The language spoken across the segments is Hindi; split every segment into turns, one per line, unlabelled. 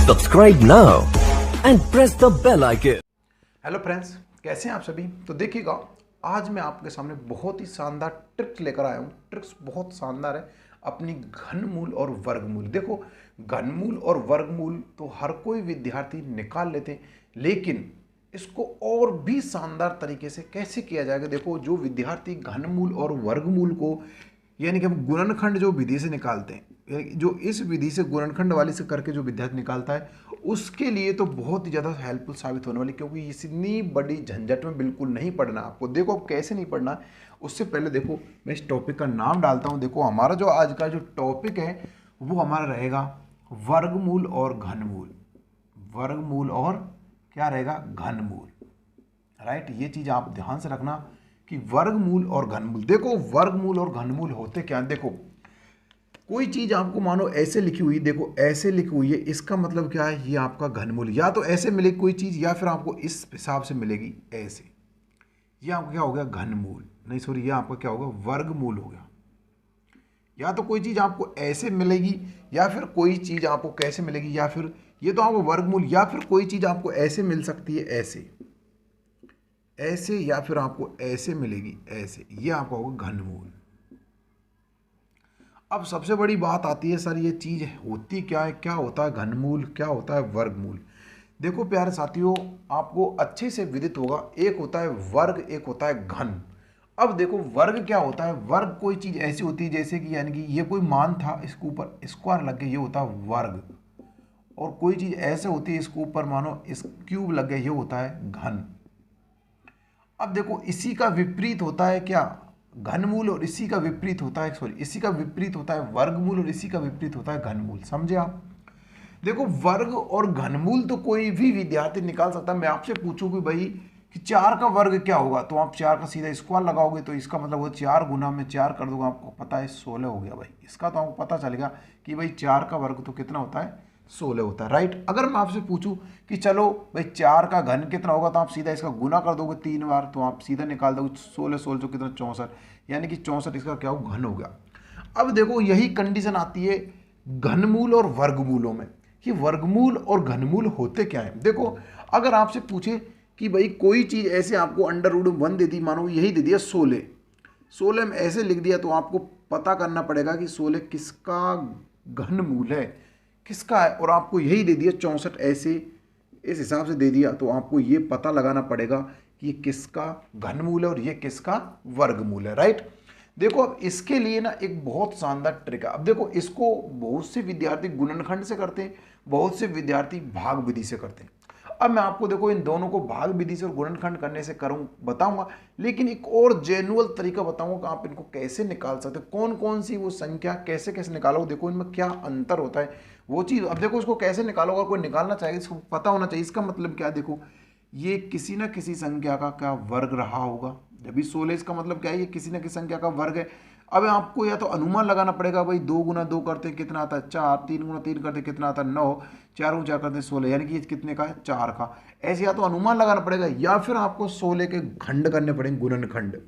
Subscribe now and press the bell icon.
Hello friends, कैसे हैं आप सभी। तो देखिएगा, आज मैं आपके सामने बहुत ही शानदार ट्रिक्स लेकर आया हूँ। ट्रिक्स बहुत शानदार है अपनी घनमूल और वर्गमूल। देखो, घनमूल और वर्गमूल तो हर कोई विद्यार्थी निकाल लेते हैं, लेकिन इसको और भी शानदार तरीके से कैसे किया जाएगा। देखो, जो विद्यार्थी घनमूल और वर्गमूल को यानी कि हम गुणनखंड जो विधि से निकालते हैं, जो इस विधि से गुणनखंड वाली से करके जो विद्यार्थी निकालता है, उसके लिए तो बहुत ही ज़्यादा हेल्पफुल साबित होने वाली, क्योंकि इतनी बड़ी झंझट में बिल्कुल नहीं पढ़ना आपको। देखो, अब कैसे नहीं पढ़ना, उससे पहले देखो मैं इस टॉपिक का नाम डालता हूँ। देखो, हमारा जो आज का जो टॉपिक है वो हमारा रहेगा वर्गमूल और घनमूल। वर्गमूल और क्या रहेगा, घनमूल। राइट, ये चीज़ आप ध्यान से रखना कि वर्गमूल और घनमूल। देखो, वर्गमूल और घनमूल होते क्या हैं। देखो, कोई चीज़ आपको मानो ऐसे लिखी हुई, देखो ऐसे लिखी हुई है, इसका मतलब क्या है, ये आपका घनमूल। या तो ऐसे मिलेगी कोई चीज़, या फिर आपको इस हिसाब से मिलेगी ऐसे, ये आपका क्या हो गया, घनमूल। नहीं सॉरी, ये आपका क्या होगा, वर्गमूल हो गया। या तो कोई चीज़ आपको ऐसे मिलेगी, या फिर कोई चीज़ आपको कैसे मिलेगी, या फिर ये तो आपको वर्गमूल, या फिर कोई चीज़ आपको ऐसे मिल सकती है, ऐसे ऐसे, या फिर आपको ऐसे मिलेगी ऐसे, ये आपका होगा घनमूल। अब सबसे बड़ी बात आती है, सर ये चीज़ होती क्या है, क्या होता है घनमूल, क्या होता है वर्गमूल। देखो प्यारे साथियों, आपको अच्छे से विदित होगा, एक होता है वर्ग, एक होता है घन। अब देखो, वर्ग क्या होता है। वर्ग कोई चीज़ ऐसी होती है जैसे कि यानी कि ये कोई मान था, इसके ऊपर स्क्वायर लग गया, ये होता है वर्ग। और कोई चीज़ ऐसे होती है, इसके ऊपर मानो इस क्यूब लग गया, ये होता है घन। अब देखो, इसी का विपरीत होता है क्या, घनमूल, और इसी का विपरीत होता है, सॉरी, इसी का विपरीत होता है वर्गमूल, और इसी का विपरीत होता है घनमूल। समझे आप। देखो, वर्ग और घनमूल तो कोई भी विद्यार्थी निकाल सकता है। मैं आपसे पूछूं कि भाई कि 4 का वर्ग क्या होगा, तो आप 4 का सीधा स्क्वायर लगाओगे, तो इसका मतलब वो 4 गुना में 4 कर दूंगा, आपको पता है 16 हो गया भाई। इसका तो आपको पता चलेगा कि भाई 4 का वर्ग तो कितना होता है, 16 होता है। राइट। अगर मैं आपसे पूछूं कि चलो भाई 4 का घन कितना होगा, तो आप सीधा इसका गुना कर दोगे 3 बार, तो आप सीधा निकाल दोगे 16 16 कितना, 64, यानी कि 64 इसका क्या हो, घन हो गया। अब देखो, यही कंडीशन आती है घनमूल और वर्गमूलों में, कि वर्गमूल और घनमूल होते क्या है। देखो, अगर आपसे पूछे कि भाई कोई चीज़ ऐसे आपको अंडर रूट 1 दे दी, मानो यही दे दिया 16, 16 में ऐसे लिख दिया, तो आपको पता करना पड़ेगा कि 16 किसका घनमूल है, किसका है। और आपको यही दे दिया 64 ऐसे, इस हिसाब से दे दिया, तो आपको ये पता लगाना पड़ेगा कि ये किसका घनमूल है और ये किसका वर्गमूल है। राइट। देखो, अब इसके लिए ना एक बहुत शानदार ट्रिक है। अब देखो, इसको बहुत से विद्यार्थी गुणनखंड से करते हैं, बहुत से विद्यार्थी भाग विधि से करते हैं। अब मैं आपको देखो इन दोनों को भाग विधि से और गुणनखंड करने से बताऊंगा, लेकिन एक और जेन्युअल तरीका बताऊंगा कि आप इनको कैसे निकाल सकते हो, कौन कौन सी वो संख्या कैसे कैसे निकालोगे, देखो इनमें क्या अंतर होता है वो चीज़। अब देखो, उसको कैसे निकालोगे, कोई निकालना चाहिए, इसको पता होना चाहिए। इसका मतलब क्या है, देखो ये किसी ना किसी संख्या का क्या वर्ग रहा होगा। जब भी 16, इसका मतलब क्या है, ये किसी ना किसी संख्या का वर्ग है। अब आपको या तो अनुमान लगाना पड़ेगा, भाई 2 गुना 2 करते कितना आता है 4, 3 गुना 3 करते कितना आता है 9, 4 गुना 4 करते 16, यानी कि ये कितने का है, 4 का। ऐसे या तो अनुमान लगाना पड़ेगा, या फिर आपको 16 के खंड करने पड़ेंगे, गुणनखंड,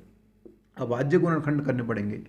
अभाज्य गुणनखंड करने पड़ेंगे।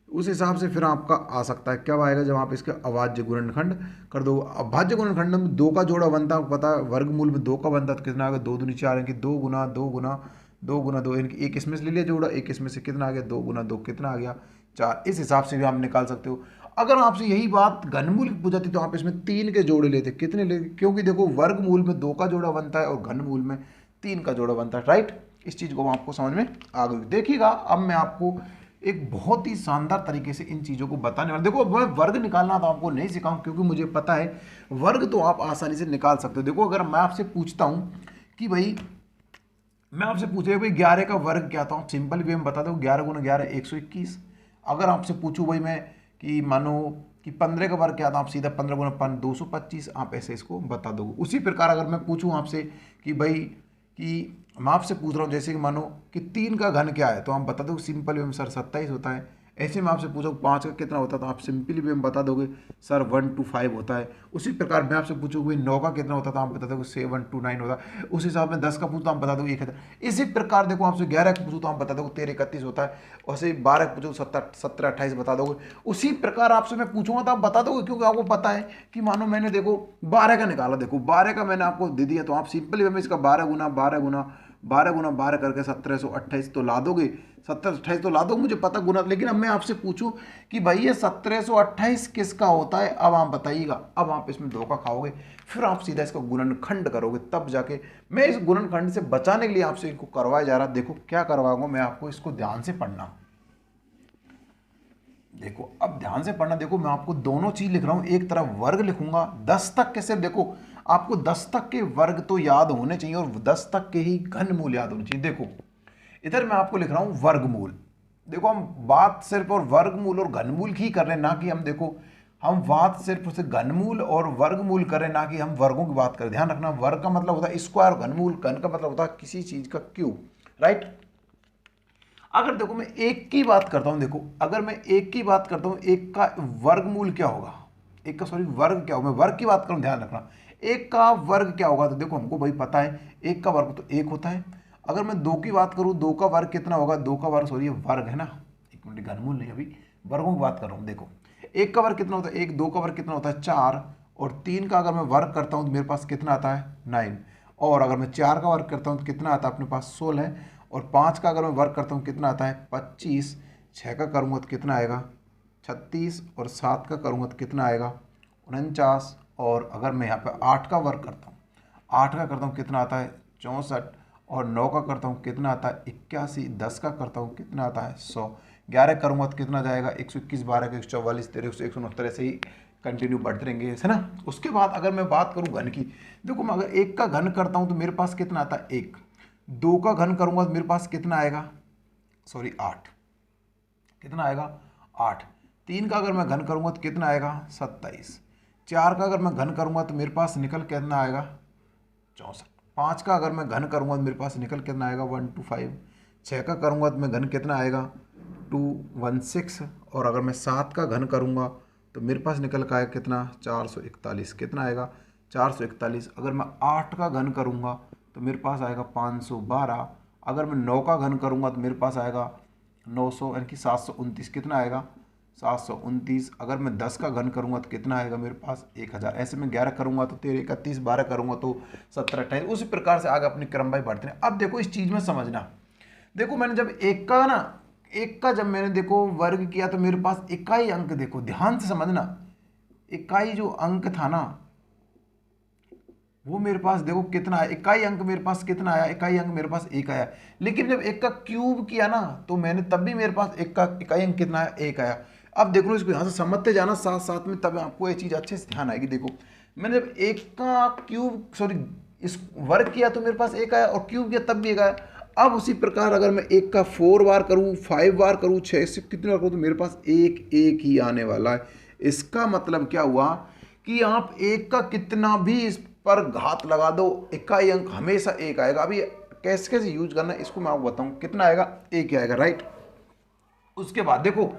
उस हिसाब से फिर आपका आ सकता है, क्या आएगा जब आप इसके अभाज्य गुणनखंड कर दो। अभाज्य गुणनखंड में 2 का जोड़ा बनता है, पता है वर्गमूल में 2 का बनता है, तो कितना आ गया, 2 दूनी 4, यानी कि 2 गुना 2 गुना 2 गुना 2, यानी कि एक इसमें से ले लिया जोड़ा, एक इसमें से कितना आ गया, 2 गुना 2 कितना आ गया, 4। इस हिसाब से भी आप निकाल सकते हो। अगर आपसे यही बात घनमूल की पूछती तो आप इसमें 3 के जोड़े लेते, कितने लेते, क्योंकि देखो वर्गमूल में 2 का जोड़ा बनता है और घनमूल में 3 का जोड़ा बनता है। राइट। इस चीज़ को आपको समझ में आ गई। देखिएगा, अब मैं आपको एक बहुत ही शानदार तरीके से इन चीज़ों को बताने वाला। देखो, मैं वर्ग निकालना तो आपको नहीं सिखाऊं, क्योंकि मुझे पता है वर्ग तो आप आसानी से निकाल सकते हो। देखो, अगर मैं आपसे पूछता हूं कि भाई, मैं आपसे पूछे भाई 11 का वर्ग क्या था, सिंपल वे में बता दो, 11 गुना 11 121। अगर आपसे पूछूं भाई मैं कि मानो कि 15 का वर्ग क्या था, आप सीधा 15 गुना 5 225, आप ऐसे इसको बता दोगे। उसी प्रकार अगर मैं पूछूं आपसे कि भाई कि मैं आपसे पूछ रहा हूँ जैसे कि मानो कि 3 का घन क्या है, तो आप बता दो सिंपल वे में, सर 27 होता है। ऐसे में आपसे पूछो 5 का कितना होता है तो आप सिंपली भी हम बता दोगे सर 1 to 5 होता है। उसी प्रकार मैं आपसे पूछूँ भाई 9 का कितना होता है तो आप बता दोगे 7 to 9 होता है। उस हिसाब में 10 का पूछो तो हम बता दोगे 1000। इसी प्रकार देखो आपसे 11 का पूछो तो हम बता दोगे 13 31 होता है। वैसे ही 12 का पूछो 17 28 बता दोगे। उसी प्रकार आपसे मैं पूछूंगा तो आप बता दोगे, क्योंकि आपको पता है कि मानो मैंने देखो 12 का निकाला, देखो 12 का मैंने आपको दे दिया तो आप सिंपली हमें इसका 12 करके 1728 तो ला दोगे, 1728 तो ला दो, मुझे पता गुना। लेकिन अब मैं आपसे पूछूं कि भाई ये 1728 किसका होता है, अब आप बताइएगा। अब आप इसमें धोखा खाओगे, फिर आप सीधा इसका गुणनखंड करोगे, तब जाके मैं इस गुणनखंड से बचाने के लिए आपसे इनको करवाया जा रहा। देखो क्या करवाऊंगा मैं आपको, इसको ध्यान से पढ़ना। देखो अब ध्यान से पढ़ना। देखो मैं आपको दोनों चीज लिख रहा हूं, एक तरफ वर्ग लिखूंगा 10 तक के। सिर्फ देखो आपको 10 तक के वर्ग तो याद होने चाहिए और 10 तक के ही घनमूल याद होने चाहिए। देखो इधर मैं आपको लिख रहा हूं वर्गमूल। देखो हम बात सिर्फ और वर्गमूल और घनमूल की कर रहे हैं, ना कि हम देखो हम बात सिर्फ उसे घनमूल और वर्गमूल कर रहे हैं, ना कि हम वर्गों की बात करें। ध्यान रखना, वर्ग का मतलब होता है स्क्वायर, घनमूल घन का मतलब होता है किसी चीज का क्यूब, राइट। अगर देखो मैं एक की बात करता हूं, देखो अगर मैं एक की बात करता हूं, एक का वर्गमूल क्या होगा, एक का सॉरी वर्ग क्या होगा, मैं वर्ग की बात करूं, ध्यान रखना एक का वर्ग क्या होगा। तो देखो हमको भाई पता है एक का वर्ग तो एक होता है। अगर मैं दो की बात करूं, दो का वर्ग कितना होगा, दो का वर्ग सॉरी वर्ग है ना, एक मिनट, घनमूल नहीं, अभी वर्गों की बात कर रहा हूं। देखो एक का वर्ग कितना होता है एक, दो का वर्ग कितना होता है 4, और 3 का अगर मैं वर्ग करता हूं तो मेरे पास कितना आता है 9, और अगर मैं 4 का वर्ग करता हूं तो कितना आता है अपने पास 16, और 5 का अगर मैं वर्ग करता हूँ कितना आता है 25, 6 का करूँगा तो कितना आएगा 36, और 7 का करूँगा तो कितना आएगा 49, और अगर मैं यहाँ पे 8 का वर्ग करता हूँ, 8 का करता हूँ कितना आता है 64, और 9 का करता हूँ कितना आता है 81, 10 का करता हूँ कितना आता है 100, 11 करूँगा तो कितना जाएगा 121, 12 का 144, 13 169, ऐसे ही कंटिन्यू बढ़ते रहेंगे, है ना। उसके बाद अगर मैं बात करूँ घन की, देखो मैं अगर एक का घन करता हूँ तो मेरे पास कितना आता है 1, दो का घन करूंगा तो मेरे पास कितना आएगा सॉरी 8, कितना आएगा 8, 3 का अगर मैं घन करूंगा तो कितना आएगा 27, 4 का अगर मैं घन करूंगा तो मेरे पास निकल कितना आएगा 64, 5 का अगर मैं घन करूंगा तो मेरे पास निकल कितना आएगा 125, 6 का करूंगा तो मैं घन कितना आएगा 216, और अगर मैं 7 का घन करूंगा तो मेरे पास निकल का आएगा कितना 441, कितना आएगा 441। अगर मैं 8 का घन करूंगा तो मेरे पास आएगा 512, अगर मैं 9 का घन करूंगा तो मेरे पास आएगा 900 यानी कि 729, कितना आएगा 729। अगर मैं 10 का घन करूंगा तो कितना आएगा मेरे पास 1000। ऐसे में 11 करूंगा तो 13 31, 12 करूंगा तो 17 28, उसी प्रकार से आगे अपनी क्रम भाई बढ़ते हैं। अब देखो इस चीज में समझना, देखो मैंने जब एक का जब मैंने देखो वर्ग किया तो मेरे पास इकाई अंक, देखो ध्यान से समझना, इकाई जो अंक था ना वो मेरे पास देखो कितना है, इकाई अंक मेरे पास कितना आया, इकाई अंक मेरे पास 1 आया। लेकिन जब एक का क्यूब किया ना तो मैंने तब भी मेरे पास एक का इकाई अंक कितना आया 1 आया। अब देखो इसको यहाँ से समझते जाना साथ साथ में, तब आपको ये चीज़ अच्छे से ध्यान आएगी। देखो मैंने जब एक का क्यूब सॉरी इस वर्ग किया तो मेरे पास 1 आया, और क्यूब किया तब भी 1 आया। अब उसी प्रकार अगर मैं एक का 4 बार करूँ, 5 बार करूँ, 6 से कितने बार करूँ तो मेरे पास एक ही आने वाला है। इसका मतलब क्या हुआ कि आप एक का कितना भी इस पर घात लगा दो, इकाई अंक हमेशा 1 आएगा। अभी कैसे कैसे यूज करना है इसको मैं आपको बताऊं, कितना आएगा 1 ही आएगा, राइट। उसके बाद देखो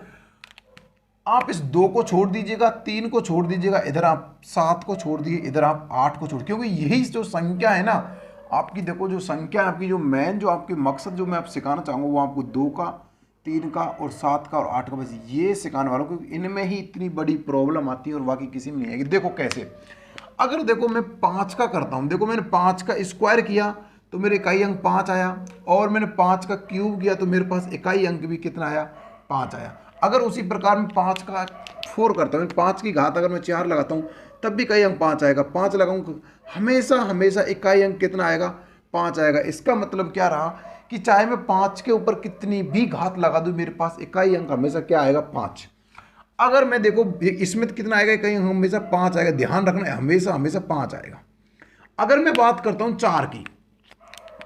आप इस 2 को छोड़ दीजिएगा, 3 को छोड़ दीजिएगा, इधर आप 7 को छोड़ दीजिए, इधर आप 8 को छोड़, क्योंकि यही जो संख्या है ना आपकी, देखो जो संख्या आपकी जो मेन जो आपके मकसद जो मैं आप सिखाना चाहूँगा वो आपको 2 का, 3 का और 7 का और 8 का, बस ये सिखाने वाला हूँ, क्योंकि इनमें ही इतनी बड़ी प्रॉब्लम आती है और बाकी किसी में नहीं आएगी। देखो कैसे, अगर देखो मैं 5 का करता हूं, देखो मैंने 5 का स्क्वायर किया तो मेरे इकाई अंक 5 आया, और मैंने 5 का क्यूब किया तो मेरे पास इकाई अंक भी कितना आया 5 आया। अगर उसी प्रकार मैं 5 का 4 करता हूँ, 5 की घात अगर मैं 4 लगाता हूँ तब भी इकाई अंक 5 आएगा, 5 लगाऊंगा हमेशा इकाई अंक कितना आएगा 5 आएगा। इसका मतलब क्या रहा कि चाहे मैं 5 के ऊपर कितनी भी घात लगा दूं मेरे पास इकाई अंक हमेशा क्या आएगा 5। अगर मैं देखो इसमें तो कितना आएगा, कहीं हमेशा 5 आएगा, ध्यान रखना है हमेशा 5 आएगा। अगर मैं बात करता हूं 4 की,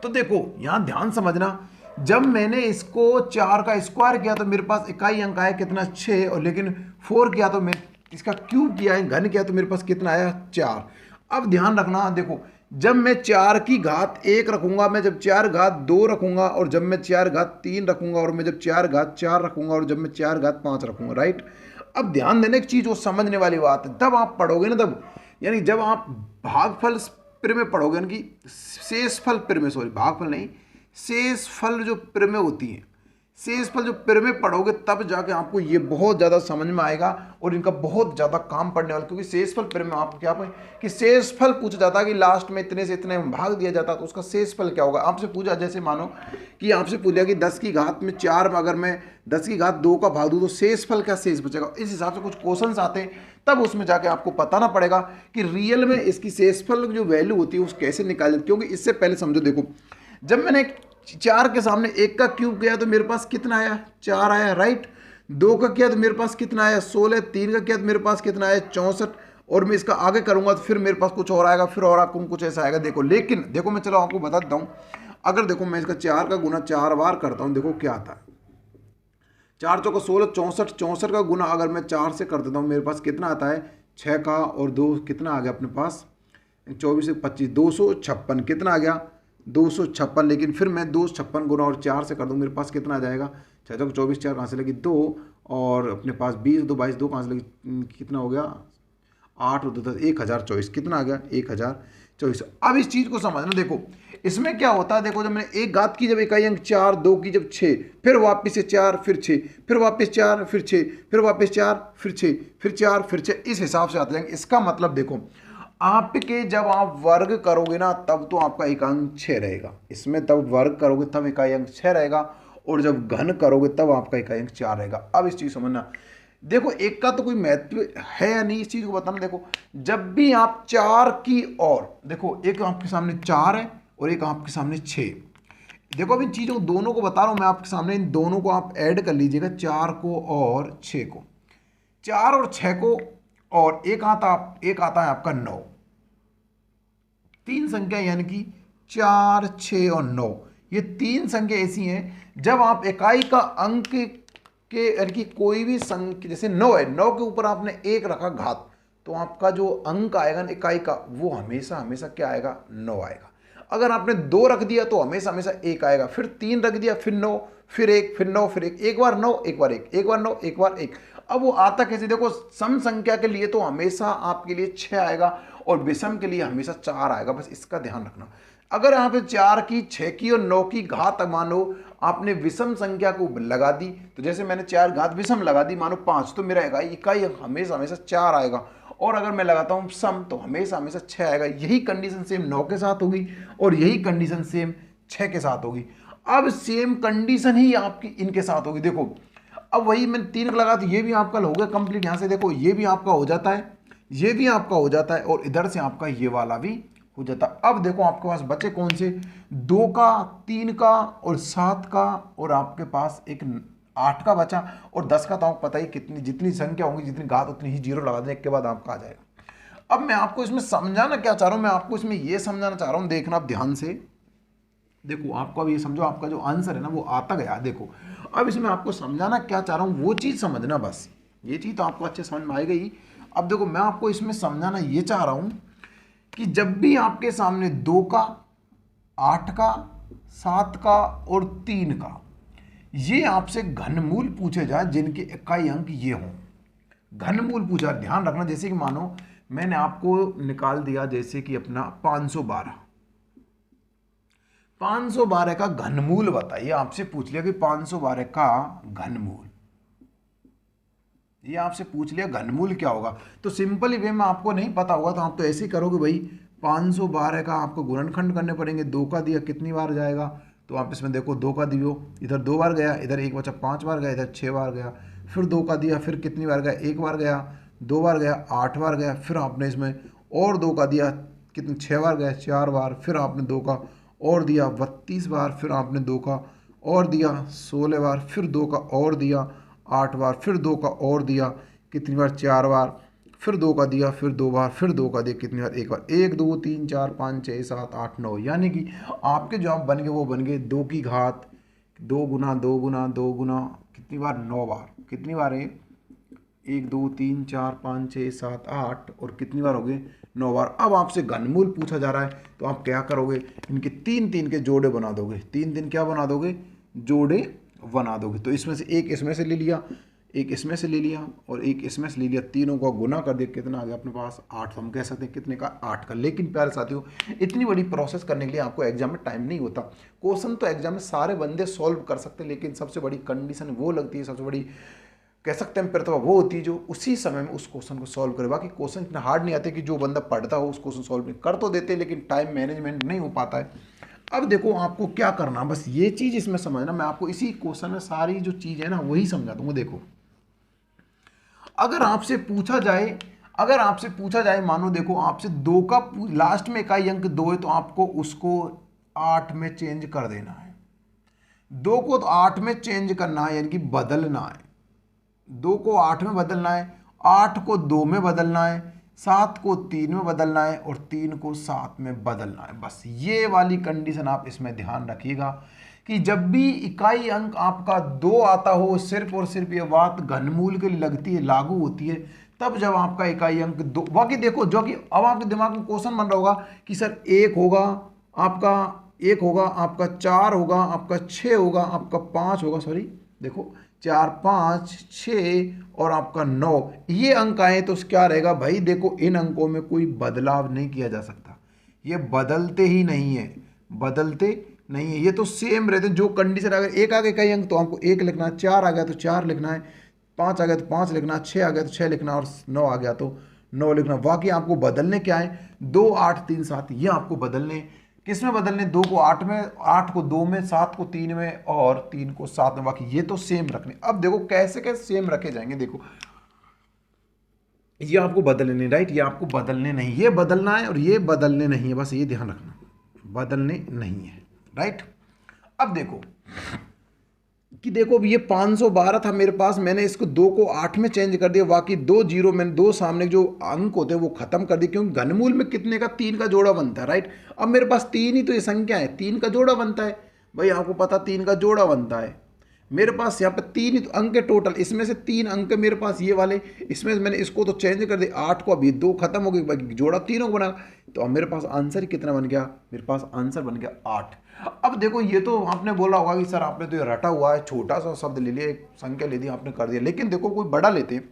तो देखो यहां ध्यान समझना, जब मैंने इसको 4 का स्क्वायर किया तो मेरे पास इकाई अंक आया कितना 6, और लेकिन 4 किया तो मैं इसका क्यूब किया है, घन किया तो मेरे पास कितना आया 4। अब ध्यान रखना, देखो जब मैं 4 की घात 1 रखूंगा, मैं जब 4 घात 2 रखूंगा, और जब मैं 4 घात 3 रखूंगा, और मैं जब 4 घात 4 रखूंगा, और जब मैं 4 घात 5 रखूंगा, राइट। अब ध्यान देने की चीज, वो समझने वाली बात है, तब आप पढ़ोगे ना, तब यानी जब आप भागफल प्रमेय पढ़ोगे, यानी कि शेषफल प्रमेय, सॉरी भागफल नहीं, शेषफल जो प्रमेय होती है, शेषफल जो प्रमेय पढ़ोगे, तब जाके आपको ये बहुत ज़्यादा समझ में आएगा और इनका बहुत ज़्यादा काम पड़ने वाला। क्योंकि शेषफल प्रमेय आपको क्या पढ़े कि शेषफल पूछा जाता है कि लास्ट में इतने से इतने में भाग दिया जाता, तो उसका शेषफल क्या होगा। आपसे पूछा, जैसे मानो कि आपसे पूछा कि 10 की घात में 4 में अगर मैं 10 की घात 2 का भाग दूँ तो शेषफल क्या शेष बचेगा। इस हिसाब से कुछ क्वेश्चंस आते हैं, तब उसमें जाके आपको बताना पड़ेगा कि रियल में इसकी शेषफल जो वैल्यू होती है उस कैसे निकालें। क्योंकि इससे पहले समझो, देखो जब मैंने 4 के सामने 1 का क्यूब किया तो मेरे पास कितना आया, 4 आया, राइट। 2 का किया तो मेरे पास कितना आया, 16। 3 का किया तो मेरे पास कितना आया, 64। और मैं इसका आगे करूंगा तो फिर मेरे पास कुछ और आएगा, फिर और कुछ ऐसा आएगा। देखो, लेकिन देखो मैं चलो आपको बता देता हूँ, अगर देखो मैं इसका 4 का गुना 4 बार करता हूँ, देखो क्या आता है, 4 चौका 16, 64। 64 का गुना अगर मैं 4 से कर देता हूँ, मेरे पास कितना आता है, 6 का और 2 कितना आ गया अपने पास, 24 से 25, 256 कितना आ गया, 256। लेकिन फिर मैं 256 गुना और 4 से कर दूँ, मेरे पास कितना आ जाएगा, 6 चौका 24, 4 कहाँ से लगी 2, और अपने पास 20, 2 22, 2 कहाँ से लगी, कितना हो गया 8 और 2 10, 1024 कितना आ गया, 1024। अब इस चीज़ को समझना, देखो इसमें क्या होता है, देखो जब मैंने एक घात की जब इकाई अंक 4, 2 की जब 6, फिर वापस से 4, फिर 6, फिर वापस 4, फिर 6, फिर वापस 4, फिर 6, फिर 4, फिर 6, इस हिसाब से आते जाएंगे। इसका मतलब देखो, आपके जब आप वर्ग करोगे ना, तब तो आपका एकांक 6 रहेगा, इसमें तब वर्ग करोगे तब इकाई अंक 6 रहेगा, और जब घन करोगे तब आपका इकाई अंक 4 रहेगा। अब इस चीज समझना, देखो एक का तो कोई महत्व है या नहीं, इस चीज को बताना। देखो जब भी आप 4 की ओर, देखो एक आपके सामने 4 है और एक आपके सामने 6, देखो अब इन चीजों दोनों को बता रहा हूं मैं आपके सामने, इन दोनों को आप ऐड कर लीजिएगा, 4 को और 6 को, 4 और 6 को, और एक आता है आपका 9, 3 संख्या यानी कि 4, 6 और 9, ये 3 संख्या ऐसी हैं जब आप इकाई का अंक के यानी कि कोई भी संख्या, जैसे 9 है, 9 के ऊपर आपने 1 रखा घात, तो आपका जो अंक आएगा ना इकाई का, वो हमेशा हमेशा क्या आएगा, 9 आएगा। अगर आपने 2 रख दिया तो हमेशा हमेशा 1 आएगा, फिर 3 रख दिया, फिर 9, फिर 1, फिर 9, फिर 1, एक बार 9, एक बार 1, एक बार 9, एक बार 1। अब वो आता कैसे, देखो सम संख्या के लिए तो हमेशा आपके लिए 6 आएगा और विषम के लिए हमेशा 4 आएगा, बस इसका ध्यान रखना। अगर यहाँ पे 4 की, 6 की और 9 की घात मानो आपने विषम संख्या को लगा दी, तो जैसे मैंने 4 घात विषम लगा दी मानो 5, तो मेरा इकाई हमेशा हमेशा 4 आएगा। और अगर मैं लगाता हूँ सम, तो हमेशा हमेशा 6 आएगा। यही कंडीशन सेम 9 के साथ होगी और यही कंडीशन सेम 6 के साथ होगी। अब सेम कंडीशन ही आपकी इनके साथ होगी। देखो अब वही मैंने 3 का लगा, तो ये भी आपका हो गया कंप्लीट। यहाँ से देखो ये भी आपका हो जाता है, ये भी आपका हो जाता है, और इधर से आपका ये वाला भी हो जाता है। अब देखो आपके पास बचे कौन से, 2 का, 3 का और 7 का, और आपके पास एक 8 का बचा, और 10 का तो आपको पता ही कितनी, जितनी संख्या होंगी, जितनी घात उतनी ही जीरो लगा देने के बाद आपका आ जाएगा। अब मैं आपको इसमें समझाना क्या चाह रहा हूं, मैं आपको इसमें यह समझाना चाह रहा हूं, देखना आप ध्यान से। देखो आपको अब ये समझो, आपका जो आंसर है ना वो आता गया। देखो अब इसमें आपको समझाना क्या चाह रहा हूं, वो चीज समझना, बस ये चीज तो आपको अच्छे समझ में आई गई। अब देखो मैं आपको इसमें समझाना ये चाह रहा हूं कि जब भी आपके सामने 2 का, 8 का, 7 का और 3 का ये आपसे घनमूल पूछे जाए जिनके इकाई अंक ये हों, घनमूल पूछा, ध्यान रखना। जैसे कि मानो मैंने आपको निकाल दिया जैसे कि अपना 512, 512 का घनमूल बताइए, आपसे पूछ लिया कि 512 का घनमूल, ये आपसे पूछ लिया घनमूल क्या होगा, तो सिंपली वे में आपको नहीं पता होगा तो आप तो ऐसे ही करोगे भाई, 512 का आपको गुणनखंड करने पड़ेंगे। 2 का दिया कितनी बार जाएगा, तो आप इसमें देखो 2 का दियो, इधर 2 बार गया, इधर 1 बचा 5 बार गया, इधर 6 बार गया, फिर 2 का दिया, फिर कितनी बार गया, 1 बार गया, 2 बार गया, 8 बार गया, फिर आपने इसमें और 2 का दिया, कितने 6 बार गया, 4 बार, फिर आपने 2 का और दिया 32 बार, फिर आपने 2 का और दिया 16 बार, फिर 2 का और दिया 8 बार, फिर 2 का और दिया कितनी बार, 4 बार, फिर 2 का दिया, फिर 2 बार, फिर 2 का दिया कितनी बार, 1 बार। 1 2 3 4 5 6 7 8 9, यानी कि आपके जो आप बन गए वो बन गए 2 की घात 2 गुना 2 गुना 2 गुना कितनी बार, 9 बार। कितनी बार है, 1 2 3 4 5 6 7 8 और कितनी बार हो गए 9 बार। अब आपसे घनमूल पूछा जा रहा है तो आप क्या करोगे, इनके 3 3 के जोड़े बना दोगे, 3 3 क्या बना दोगे, जोड़े बना दोगे। तो इसमें से एक इसमें से ले लिया, एक इसमें से ले लिया और एक इसमें से ले लिया, तीनों का गुना कर दिया, कितना आ गया अपने पास 8। तो हम कह सकते हैं कितने का 8 का। लेकिन प्यारे साथियों इतनी बड़ी प्रोसेस करने के लिए आपको एग्जाम में टाइम नहीं होता। क्वेश्चन तो एग्जाम में सारे बंदे सॉल्व कर सकते हैं, लेकिन सबसे बड़ी कंडीशन वो लगती है, सबसे बड़ी कह सकते हैं प्रतिभा वो होती है जो उसी समय में उस क्वेश्चन को सॉल्व करे। बाकी क्वेश्चन इतना हार्ड नहीं आते कि जो बंदा पढ़ता हो उस क्वेश्चन सॉल्व नहीं कर तो देते, लेकिन टाइम मैनेजमेंट नहीं हो पाता है। अब देखो आपको क्या करना, बस ये चीज़ इसमें समझना। मैं आपको इसी क्वेश्चन में सारी जो चीज़ है ना वही समझा दूंगा। देखो अगर आपसे पूछा जाए मानो देखो आपसे 2 का लास्ट में इकाई अंक 2 है तो आपको उसको 8 में चेंज कर देना है। 2 को तो 8 में चेंज करना है, यानी कि बदलना है। 2 को 8 में बदलना है, 8 को 2 में बदलना है, 7 को 3 में बदलना है और 3 को 7 में बदलना है। बस ये वाली कंडीशन आप इसमें ध्यान रखिएगा कि जब भी इकाई अंक आपका 2 आता हो, सिर्फ और सिर्फ ये बात घनमूल के लिए लगती है, लागू होती है, तब जब आपका इकाई अंक 2। बाकी देखो जो कि अब आपके दिमाग में क्वेश्चन बन रहा होगा कि सर 1 होगा आपका, 1 होगा आपका, 4 होगा आपका, 6 होगा आपका, 5 होगा, सॉरी देखो 4 5 6 और आपका 9 ये अंक आए तो क्या रहेगा भाई। देखो इन अंकों में कोई बदलाव नहीं किया जा सकता, ये बदलते ही नहीं है, बदलते नहीं है, ये तो सेम रहते हैं। जो कंडीशन अगर 1 आ गया इकाई अंक तो आपको 1 लिखना है, 4 आ गया तो 4 लिखना है, 5 आ गया तो 5 लिखना है, 6 आ गया तो 6 लिखना है और 9 आ गया तो 9 लिखना। बाकी आपको बदलने क्या है, 2 8 3 7 ये आपको बदलने। किस में बदलने, 2 को 8 में, 8 को 2 में, 7 को 3 में और 3 को 7 में। बाकी ये तो सेम रखने। अब देखो कैसे कैसे सेम रखे जाएंगे। देखो ये आपको बदलने, राइट, ये आपको बदलने नहीं, ये बदलना है और ये बदलने नहीं है, बस ये ध्यान रखना, बदलने नहीं है, राइट। अब देखो कि देखो ये 512 था मेरे पास, मैंने इसको 2 को 8 में चेंज कर दिया, बाकी 2 जीरो मैंने 2 सामने जो अंक होते हैं वो खत्म कर दिए, क्योंकि घनमूल में कितने का 3 का जोड़ा बनता है, राइट। अब मेरे पास 3 ही तो ये संख्या है, 3 का जोड़ा बनता है भाई, आपको पता 3 का जोड़ा बनता है। मेरे पास यहाँ पे 3 ही तो अंक है टोटल, इसमें से 3 अंक है मेरे पास ये वाले, इसमें मैंने इसको तो चेंज कर दिया, 8 को अभी 2 खत्म हो गई, बाकी जोड़ा 3 को बना। तो अब मेरे पास आंसर कितना बन गया, मेरे पास आंसर बन गया 8। अब देखो ये तो आपने बोला होगा कि सर आपने तो ये रटा हुआ है, छोटा सा शब्द ले लिया, एक संख्या ले दी आपने कर दिया। लेकिन देखो कोई बड़ा लेते हैं,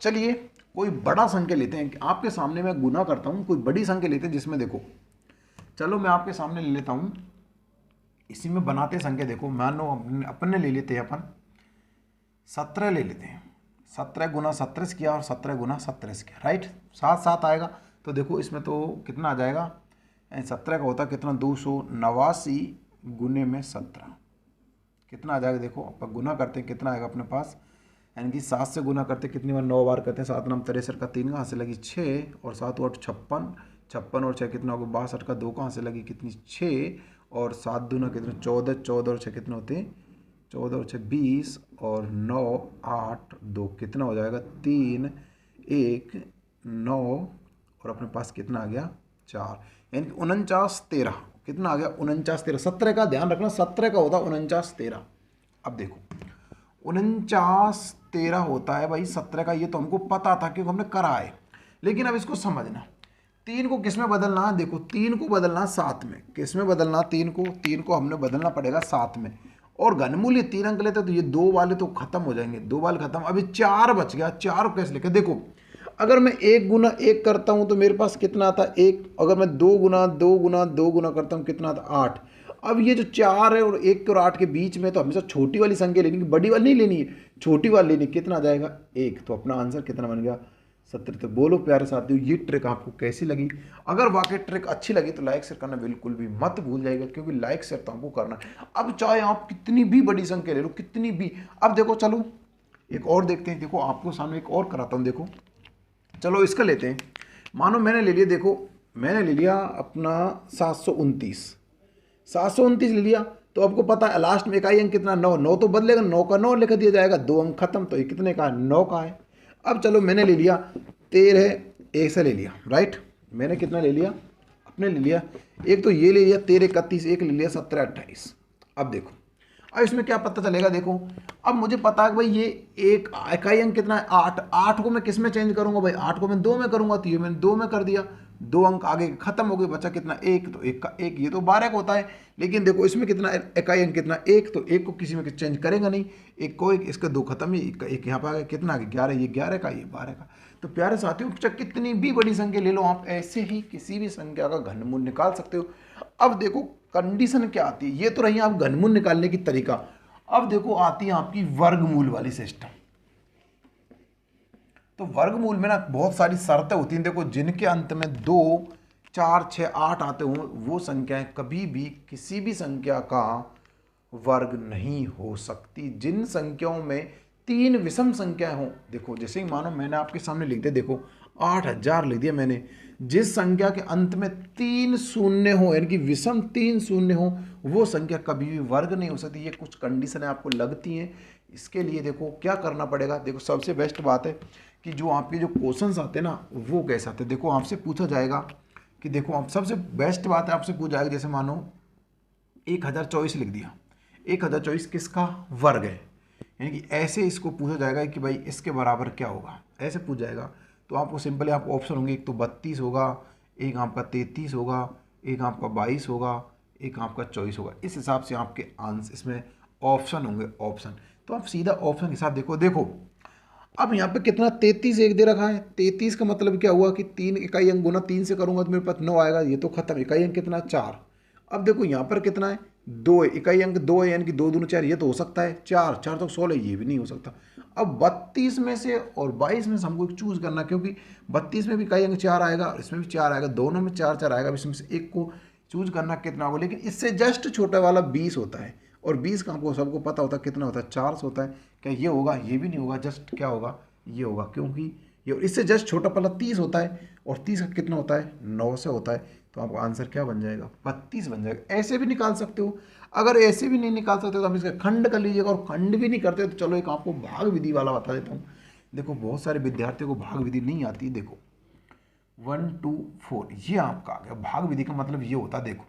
चलिए कोई बड़ा संख्या लेते हैं, आपके सामने मैं गुना करता हूँ, कोई बड़ी संख्या लेते हैं जिसमें देखो, चलो मैं आपके सामने ले लेता हूँ, इसी में बनाते संख्या। देखो मान लो अपने ले लेते हैं, अपन 17 ले लेते हैं, 17 गुना 17 किया और 17 गुना 17 किया, राइट, 7 7 आएगा। तो देखो इसमें तो कितना आ जाएगा, 17 का होता कितना 289 गुने में 17 कितना आ जाएगा। देखो अपन गुना करते हैं कितना आएगा अपने पास, यानी कि 7 से गुना करते कितनी बार, 9 बार करते हैं। 7 नाम 63 का 3 कहाँ से लगी 6 और 7 8 56, 56 और 6 कितना होगा 62 का 2 कहाँ से लगी कितनी 6 और 7 दूना कितना 14, 14 और 6 कितने होते हैं 14 और 6 20 और 9 8 2 कितना हो जाएगा 3 1 9 और अपने पास कितना आ गया 4, यानी कि 49 13 कितना आ गया 49 13। 17 का ध्यान रखना, 17 का होता 49 13। अब देखो 49 13 होता है भाई 17 का, ये तो हमको पता था क्योंकि हमने करा है। लेकिन अब इसको समझना, 3 को किस में बदलना है, देखो 3 को बदलना 7 में, किस में बदलना 3 को हमने बदलना पड़ेगा 7 में। और घनमूल ये 3 अंक लेते तो ये 2 वाले तो खत्म हो जाएंगे, 2 वाले खत्म। अभी 4 बच गया, 4 को कैसे लिखे, देखो अगर मैं 1 गुना 1 करता हूं तो मेरे पास कितना आता 1, अगर मैं 2 गुना 2 गुना 2 गुना करता हूं कितना आता 8। अब ये जो 4 है और 1 और 8 के बीच में तो हमेशा छोटी वाली संख्या लेनी, बड़ी वाली नहीं लेनी है, छोटी वाली लेनी। कितना आ जाएगा 1, तो अपना आंसर कितना बन गया 17। तो बोलो प्यारे साथियों ये ट्रिक आपको कैसी लगी। अगर वाकई ट्रिक अच्छी लगी तो लाइक शेयर करना बिल्कुल भी मत भूल जाएगा, क्योंकि लाइक शेयर तो हमको करना है। अब चाहे आप कितनी भी बड़ी संख्या ले लो, कितनी भी। अब देखो चलो एक और देखते हैं, देखो आपको सामने एक और कराता हूँ। देखो चलो इसका लेते हैं, मानो मैंने ले लिया, देखो मैंने ले लिया अपना 729 ले लिया। तो आपको पता है लास्ट में इकाई अंक कितना 9, 9 तो बदलेगा, 9 का 9 लिख दिया जाएगा, 2 अंक खत्म। तो ये कितने का 9 का है। अब चलो मैंने ले लिया 13 1 से ले लिया, राइट, मैंने कितना ले लिया अपने ले लिया, एक तो ये ले लिया 13 31, एक ले लिया 17 28। अब देखो अब इसमें क्या पता चलेगा, देखो अब मुझे पता है कि भाई ये एक इकाई अंक कितना है 8, 8 को मैं किस में चेंज करूंगा भाई, 8 को मैं 2 में करूंगा, तो ये मैंने 2 में कर दिया, 2 अंक आगे खत्म हो गए, बचा कितना 1, तो 1 का 1, ये तो 12 का होता है। लेकिन देखो इसमें कितना इकाई अंक कितना 1, तो 1 को किसी में चेंज करेगा नहीं, 1 को 1, इसका 2 खत्म, ही 1 का 1 यहाँ पर आ गया, कितना आ गया 11, ये 11 का, ये 12 का। तो प्यारे साथियों चाहे कितनी भी बड़ी संख्या ले लो आप, ऐसे ही किसी भी संख्या का घनमूल निकाल सकते हो। अब देखो कंडीशन क्या आती है, ये तो रही आप घनमूल निकालने की तरीका। अब देखो आती है आपकी वर्गमूल वाली सिस्टम। तो वर्गमूल में ना बहुत सारी शर्तें होती हैं, देखो जिनके अंत में 2, 4, 6, 8 आते हों वो संख्याएं कभी भी किसी भी संख्या का वर्ग नहीं हो सकती। जिन संख्याओं में 3 विषम संख्याएं हों, देखो जैसे ही मानो मैंने आपके सामने लिख दिया, देखो 8000 लिख दिया मैंने, जिस संख्या के अंत में 3 शून्य हो यानी कि विषम 3 शून्य हो वो संख्या कभी भी वर्ग नहीं हो सकती। ये कुछ कंडीशन आपको लगती हैं। इसके लिए देखो क्या करना पड़ेगा, देखो सबसे बेस्ट बात है कि जो आपके जो क्वेश्चंस आते हैं ना वो कैसे आते हैं। देखो आपसे पूछा जाएगा कि देखो आप सबसे बेस्ट बात है आपसे पूछा जाएगा, जैसे मानो 1024 लिख दिया, 1024 किसका वर्ग है, यानी कि ऐसे इसको पूछा जाएगा कि भाई इसके बराबर क्या होगा, ऐसे पूछ जाएगा। तो आपको सिंपली आपको ऑप्शन होंगे, एक तो 32 होगा, एक आपका 33 होगा, एक आपका 22 होगा, एक आपका 24 होगा। इस हिसाब से आपके आंसर इसमें ऑप्शन होंगे, ऑप्शन। तो आप सीधा ऑप्शन के हिसाब देखो अब यहाँ पे कितना 33 एक दे रखा है, 33 का मतलब क्या हुआ कि 3 इकाई अंक गुना 3 से करूंगा तो मेरे पास 9 आएगा, ये तो खत्म। इकाई अंक कितना 4। अब देखो यहाँ पर कितना है 2 है, इकाई अंक 2 है यानी कि 2 दूनी 4, ये तो हो सकता है, 4 4 तो 16, ये भी नहीं हो सकता। अब 32 में से और 22 में से हमको एक चूज करना, क्योंकि 32 में भी इकाई अंक 4 आएगा, इसमें भी 4 आएगा, दोनों में 4 4 आएगा, इसमें से एक को चूज करना कितना होगा। लेकिन इससे जस्ट छोटा वाला 20 होता है, और 20 का हमको सबको पता होता है कितना होता है 4 होता है। क्या ये होगा, ये भी नहीं होगा, जस्ट क्या होगा ये होगा, क्योंकि ये इससे जस्ट छोटा पहला 30 होता है, और 30 का कितना होता है 9 से होता है। तो आपका आंसर क्या बन जाएगा 32 बन जाएगा। ऐसे भी निकाल सकते हो, अगर ऐसे भी नहीं निकाल सकते तो आप इसका खंड कर लीजिएगा, और खंड भी नहीं करते तो चलो एक आपको भाग विधि वाला बता देता हूँ। देखो बहुत सारे विद्यार्थियों को भाग विधि नहीं आती। देखो 1 2 4 ये आपका आ गया। भाग विधि का मतलब ये होता है, देखो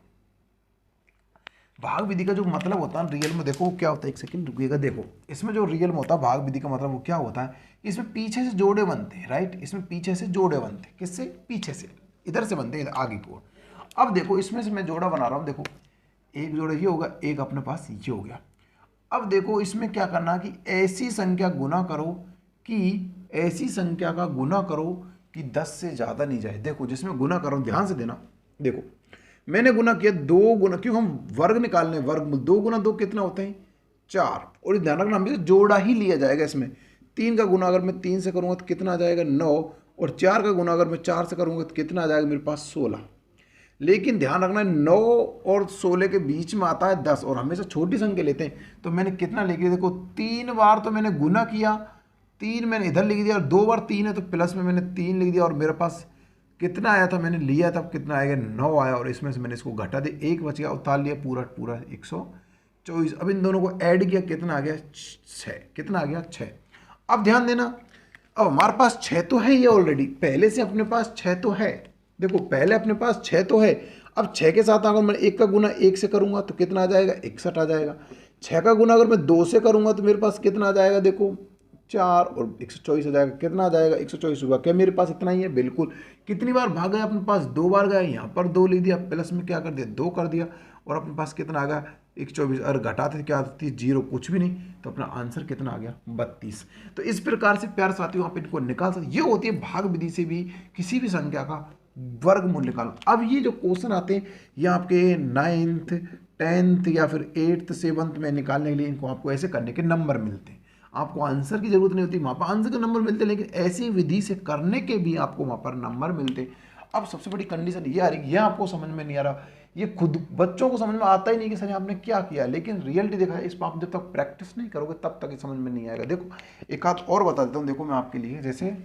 भाग विधि का जो मतलब होता है रियल में, देखो क्या होता है, एक सेकंड रुकिएगा। देखो इसमें जो रियल में होता है भाग विधि का मतलब वो क्या होता है, इसमें पीछे से जोड़े बनते हैं, राइट, इसमें पीछे से जोड़े बनते हैं, किससे, पीछे से, इधर से बनते हैं आगे को। अब देखो इसमें से मैं जोड़ा बना रहा हूँ, देखो एक जोड़ा ये होगा, एक अपने पास ये हो गया। अब देखो इसमें क्या करना कि ऐसी संख्या गुना करो कि ऐसी संख्या का गुना करो कि 10 से ज़्यादा नहीं जाए। देखो जिसमें गुना करो ध्यान से देना, देखो मैंने गुना किया 2 गुना, क्यों हम वर्ग निकालने, वर्ग 2 गुना 2 कितना होते हैं 4, और ये ध्यान रखना हमेशा जोड़ा ही लिया जाएगा। इसमें 3 का गुना अगर मैं 3 से करूँगा तो कितना आ जाएगा 9, और 4 का गुना अगर मैं 4 से करूँगा तो कितना आ जाएगा मेरे पास 16। लेकिन ध्यान रखना 9 और 16 के बीच में आता है 10, और हमेशा छोटी संख्या लेते हैं। तो मैंने कितना लिख दिया, देखो 3 बार तो मैंने गुना किया, 3 मैंने इधर लिख दिया, और 2 बार 3 है तो प्लस में मैंने 3 लिख दिया, और मेरे पास कितना आया था, मैंने लिया था कितना आएगा 9 आया, और इसमें से मैंने इसको घटा दिया, 1 बच गया, उतार लिया पूरा पूरा 124। अब इन दोनों को ऐड किया, कितना आ गया 6, कितना आ गया 6। अब ध्यान देना, अब हमारे पास 6 तो है, ये ऑलरेडी पहले से अपने पास 6 तो है, देखो पहले अपने पास 6 तो है। अब 6 के साथ अगर मैं 1 का गुना 1 से करूंगा तो कितना आ जाएगा 61 आ जाएगा। 6 का गुना अगर मैं 2 से करूंगा तो मेरे पास कितना आ जाएगा, देखो 4 और 124 आ जाएगा, कितना आ जाएगा 124 हुआ। क्या मेरे पास इतना ही है, बिल्कुल। कितनी बार भाग गया अपने पास, 2 बार गया, यहाँ पर 2 लिख दिया, प्लस में क्या कर दिया 2 कर दिया, और अपने पास कितना आ गया 124। और घटाते क्या आती 0, कुछ भी नहीं, तो अपना आंसर कितना आ गया 32। तो इस प्रकार से प्यारे साथियों आप इनको निकाल सकते। ये होती है भाग विधि से भी किसी भी संख्या का वर्गमूल निकालो। अब ये जो क्वेश्चन आते हैं ये आपके 9th 10th या फिर 8th 7th में निकालने के लिए इनको आपको ऐसे करने के नंबर मिलते हैं। आपको आंसर की जरूरत नहीं होती, वहाँ पर आंसर के नंबर मिलते हैं, लेकिन ऐसी विधि से करने के भी आपको वहाँ पर नंबर मिलते हैं। अब सबसे बड़ी कंडीशन ये आ रही, ये आपको समझ में नहीं आ रहा, ये खुद बच्चों को समझ में आता ही नहीं कि सर आपने क्या किया, लेकिन रियलिटी देखा है इस पर आप जब तक प्रैक्टिस नहीं करोगे तब तक ये समझ में नहीं आएगा। देखो एक आध और बता देता हूँ, देखो मैं आपके लिए, जैसे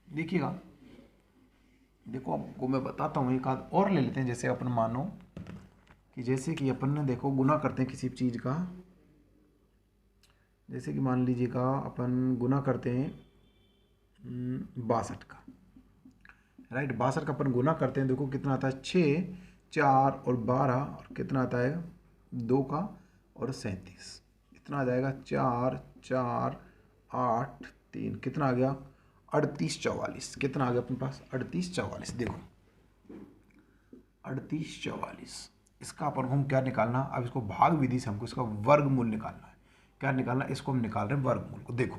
देखिएगा, देखो आपको मैं बताता हूँ, एक आध और ले लेते हैं। जैसे अपन मानो कि जैसे कि अपन ने देखो गुना करते हैं किसी चीज़ का, जैसे कि मान लीजिएगा अपन गुना करते हैं 62 का, राइट, 62 का अपन गुना करते हैं। देखो कितना आता है 6, 4 और 12, और कितना आता है 2 का, और 37, इतना आ जाएगा 4 4 8 3, कितना आ गया 38 44, कितना आ गया अपने पास 38 44। देखो 38 44, इसका अपन को हम क्या निकालना, अब इसको भाग विधि से हमको इसका वर्गमूल निकालना है। क्या निकालना, इसको हम निकाल रहे हैं वर्गमूल को। देखो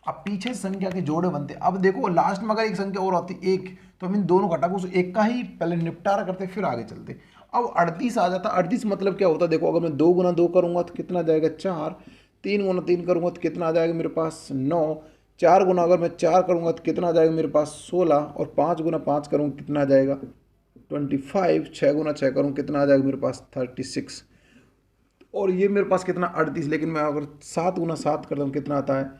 अब पीछे संख्या के जोड़े बनते, अब देखो लास्ट में अगर एक संख्या और आती एक, तो हम इन दोनों घटा को उस एक का ही पहले निपटारा करते फिर आगे चलते। अब 38 आ जाता, 38 मतलब क्या होता, देखो अगर मैं 2 गुना 2 करूंगा तो कितना जाएगा 4, 3 गुना 3 करूंगा तो कितना आ जाएगा मेरे पास 9, 4 गुना अगर मैं 4 करूंगा तो कितना आ जाएगा मेरे पास 16, और 5 गुना 5 करूँगा कितना आ जाएगा 25, 6 गुना 6 करूँ कितना आ जाएगा मेरे पास 36, और ये मेरे पास कितना 38, लेकिन मैं अगर 7 गुना 7 करता हूँ कितना आता है,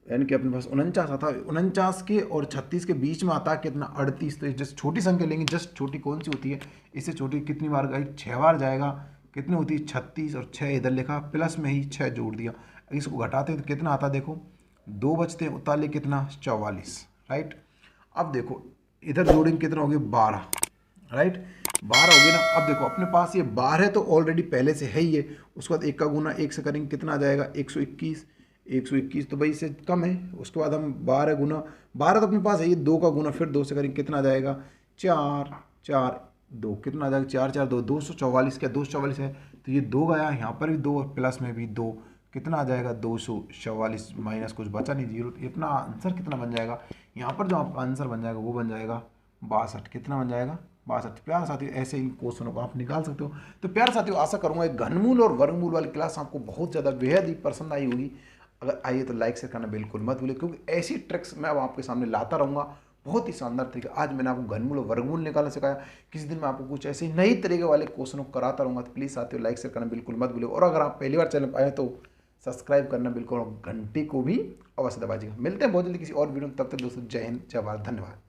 यानी कि अपने पास 49 आता है। 49 के और 36 के बीच में आता है कितना 38। तो जस्ट छोटी संख्या लेंगे, जस्ट छोटी कौन सी होती है, इससे छोटी कितनी बार गई 6 बार जाएगा, कितनी होती है 36, और 6 इधर लिखा प्लस में ही 6 जोड़ दिया, इसको घटाते हैं तो कितना आता है, देखो 2 बचते हैं, उताले कितना 44, राइट। अब देखो इधर जोड़ेंगे कितना हो गया 12, राइट 12 हो गया ना। अब देखो अपने पास ये 12 है तो ऑलरेडी पहले से है ही है, उसके बाद 1 का गुना 1 से करेंगे कितना आ जाएगा 121, 121 तो भाई इससे कम है। उसके बाद हम 12 गुना 12 तो अपने पास है, ये 2 का गुना फिर 2 से करेंगे कितना आ जाएगा 4 4 2, कितना आ जाएगा 4 4 2, 244, क्या 244 है तो ये 2 गया, यहाँ पर भी 2 प्लस में भी 2, कितना आ जाएगा 244 माइनस कुछ बचा नहीं 0, तो अपना आंसर कितना बन जाएगा, यहाँ पर जो आपका आंसर बन जाएगा वो बन जाएगा 62, कितना बन जाएगा 62। प्यार साथियों ऐसे इन क्वेश्चनों को आप निकाल सकते हो। तो प्यार साथियों आशा करूँगा एक घनमूल और वर्गमूल वाली क्लास आपको बहुत ज़्यादा बेहद ही पसंद आई होगी। अगर आइए तो लाइक शेयर करना बिल्कुल मत भूलिए, क्योंकि ऐसी ट्रिक्स मैं अब आपके सामने लाता रहूँगा बहुत ही शानदार तरीके। आज मैंने आपको घनमूल और वर्गमूल निकालना सिखाया, किसी दिन मैं आपको कुछ ऐसे नई तरीके वाले क्वेश्चनों को कराता रहूँगा। तो प्लीज़ साथियों लाइक शेयर करना बिल्कुल मत भूलिए, और अगर आप पहली बार चैनल पर आए तो सब्सक्राइब करना बिल्कुल, और घंटी को भी अवश्य दबाइएगा। मिलते हैं बहुत जल्दी किसी और वीडियो में, तब तक दोस्तों जय हिंद जय भारत, धन्यवाद।